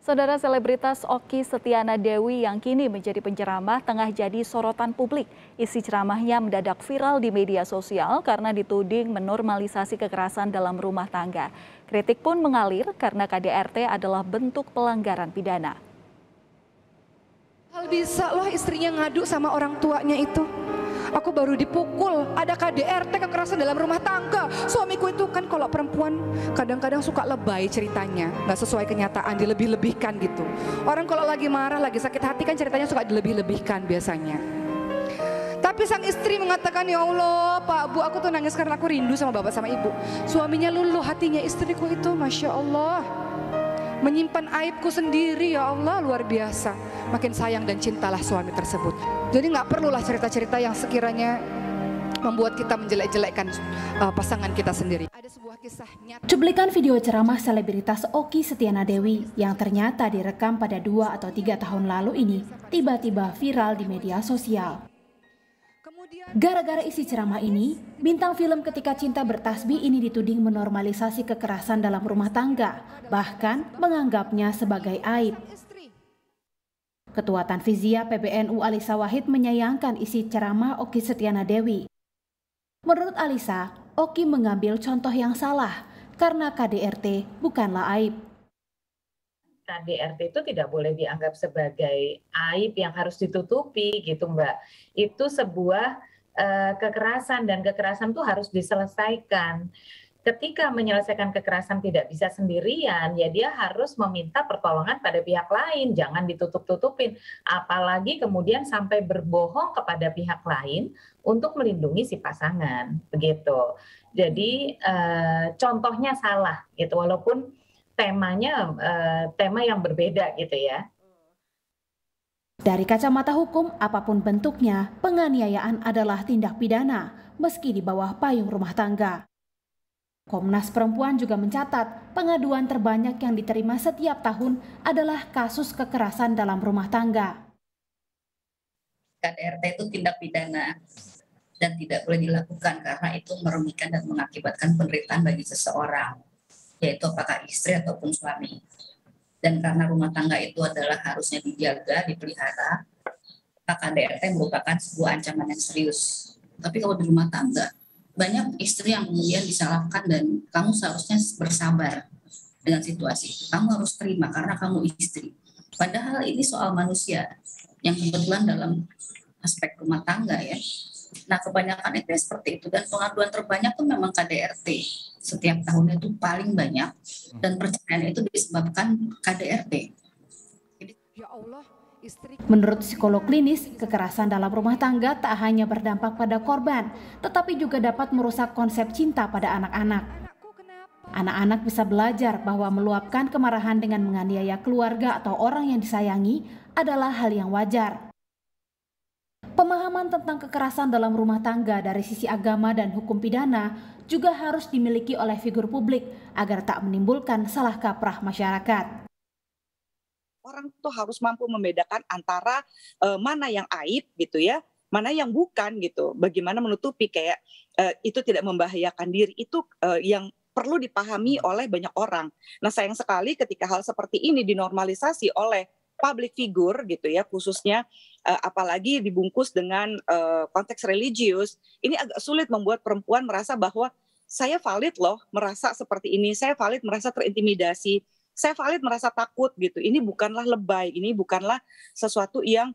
Saudara selebritas Okky Setiana Dewi yang kini menjadi penceramah tengah jadi sorotan publik. Isi ceramahnya mendadak viral di media sosial karena dituding menormalisasi kekerasan dalam rumah tangga. Kritik pun mengalir karena KDRT adalah bentuk pelanggaran pidana. Hal bisa loh istrinya ngadu sama orang tuanya itu. Aku baru dipukul, ada KDRT kekerasan dalam rumah tangga. Suamiku itu kan kalau perempuan kadang-kadang suka lebay ceritanya, nggak sesuai kenyataan, dilebih-lebihkan gitu. Orang kalau lagi marah, lagi sakit hati kan ceritanya suka dilebih-lebihkan biasanya. Tapi sang istri mengatakan, ya Allah Pak Bu, aku tuh nangis karena aku rindu sama bapak sama ibu. Suaminya luluh hatinya, istriku itu Masya Allah menyimpan aibku sendiri, ya Allah, luar biasa. Makin sayang dan cintalah suami tersebut. Jadi nggak perlulah cerita-cerita yang sekiranya membuat kita menjelek-jelekkan pasangan kita sendiri. Ada sebuah kisah nyata. Cuplikan video ceramah selebritas Okky Setiana Dewi yang ternyata direkam pada 2 atau 3 tahun lalu ini tiba-tiba viral di media sosial. Gara-gara isi ceramah ini, bintang film Ketika Cinta Bertasbih ini dituding menormalisasi kekerasan dalam rumah tangga, bahkan menganggapnya sebagai aib. Ketua Tanfiziyah PBNU Alisa Wahid menyayangkan isi ceramah Okky Setiana Dewi. Menurut Alisa, Okky mengambil contoh yang salah karena KDRT bukanlah aib. KDRT itu tidak boleh dianggap sebagai aib yang harus ditutupi gitu Mbak. Itu sebuah kekerasan dan kekerasan itu harus diselesaikan. Ketika menyelesaikan kekerasan tidak bisa sendirian, ya dia harus meminta pertolongan pada pihak lain, jangan ditutup-tutupin. Apalagi kemudian sampai berbohong kepada pihak lain untuk melindungi si pasangan, begitu. Jadi contohnya salah, gitu. Walaupun temanya tema yang berbeda, gitu ya. Dari kacamata hukum, apapun bentuknya, penganiayaan adalah tindak pidana, meski di bawah payung rumah tangga. Komnas Perempuan juga mencatat pengaduan terbanyak yang diterima setiap tahun adalah kasus kekerasan dalam rumah tangga. KDRT itu tindak pidana dan tidak boleh dilakukan karena itu merugikan dan mengakibatkan penderitaan bagi seseorang, yaitu apakah istri ataupun suami. Dan karena rumah tangga itu adalah harusnya dijaga, dipelihara, maka KDRT merupakan sebuah ancaman yang serius. Tapi kalau di rumah tangga, banyak istri yang kemudian disalahkan dan kamu seharusnya bersabar dengan situasi itu. Kamu harus terima karena kamu istri. Padahal ini soal manusia yang kebetulan dalam aspek rumah tangga ya. Nah kebanyakan itu seperti itu dan pengaduan terbanyak tuh memang KDRT. Setiap tahunnya itu paling banyak dan perceraian itu disebabkan KDRT. Ya Allah. Menurut psikolog klinis, kekerasan dalam rumah tangga tak hanya berdampak pada korban, tetapi juga dapat merusak konsep cinta pada anak-anak. Anak-anak bisa belajar bahwa meluapkan kemarahan dengan menganiaya keluarga atau orang yang disayangi adalah hal yang wajar. Pemahaman tentang kekerasan dalam rumah tangga dari sisi agama dan hukum pidana juga harus dimiliki oleh figur publik agar tak menimbulkan salah kaprah masyarakat. Orang tuh harus mampu membedakan antara mana yang aib gitu ya, mana yang bukan gitu. Bagaimana menutupi kayak itu tidak membahayakan diri itu yang perlu dipahami oleh banyak orang. Nah sayang sekali ketika hal seperti ini dinormalisasi oleh public figure gitu ya, khususnya apalagi dibungkus dengan konteks religius, ini agak sulit membuat perempuan merasa bahwa saya valid loh merasa seperti ini, saya valid merasa terintimidasi. Saya valid merasa takut gitu. Ini bukanlah lebay, ini bukanlah sesuatu yang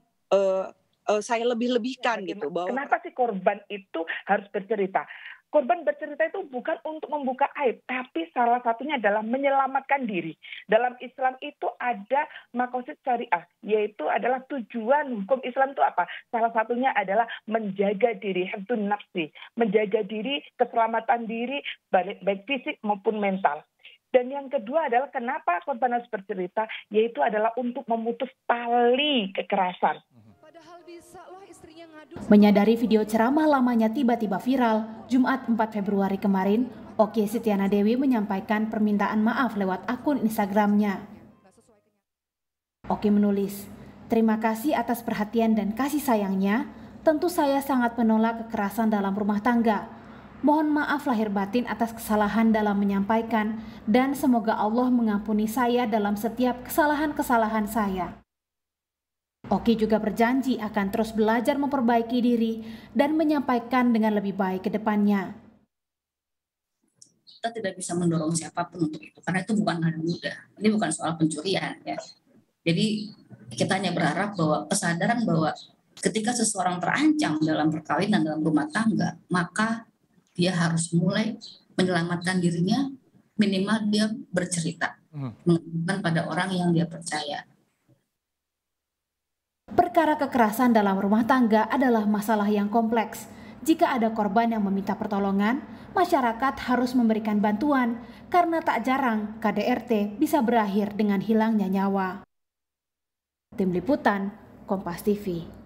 saya lebih-lebihkan gitu. Bahwa kenapa sih korban itu harus bercerita? Korban bercerita itu bukan untuk membuka aib, tapi salah satunya adalah menyelamatkan diri. Dalam Islam itu ada maqasid syariah, yaitu adalah tujuan hukum Islam itu apa? Salah satunya adalah menjaga diri, hifdzun nafsi, menjaga diri, keselamatan diri, baik fisik maupun mental. Dan yang kedua adalah kenapa korban harus bercerita, yaitu adalah untuk memutus tali kekerasan. Menyadari video ceramah lamanya tiba-tiba viral, Jumat 4 Februari kemarin, Okky Setiana Dewi menyampaikan permintaan maaf lewat akun Instagramnya. Okky menulis, "Terima kasih atas perhatian dan kasih sayangnya. Tentu saya sangat menolak kekerasan dalam rumah tangga. Mohon maaf lahir batin atas kesalahan dalam menyampaikan dan semoga Allah mengampuni saya dalam setiap kesalahan-kesalahan saya. Oki juga berjanji akan terus belajar memperbaiki diri dan menyampaikan dengan lebih baik ke depannya. Kita tidak bisa mendorong siapapun untuk itu, karena itu bukan hal mudah. Ini bukan soal pencurian ya. Jadi kita hanya berharap bahwa kesadaran bahwa ketika seseorang terancam dalam perkawinan, dalam rumah tangga, maka dia harus mulai menyelamatkan dirinya, minimal dia bercerita, mengadukan pada orang yang dia percaya. Perkara kekerasan dalam rumah tangga adalah masalah yang kompleks. Jika ada korban yang meminta pertolongan, masyarakat harus memberikan bantuan karena tak jarang KDRT bisa berakhir dengan hilangnya nyawa. Tim Liputan, Kompas TV.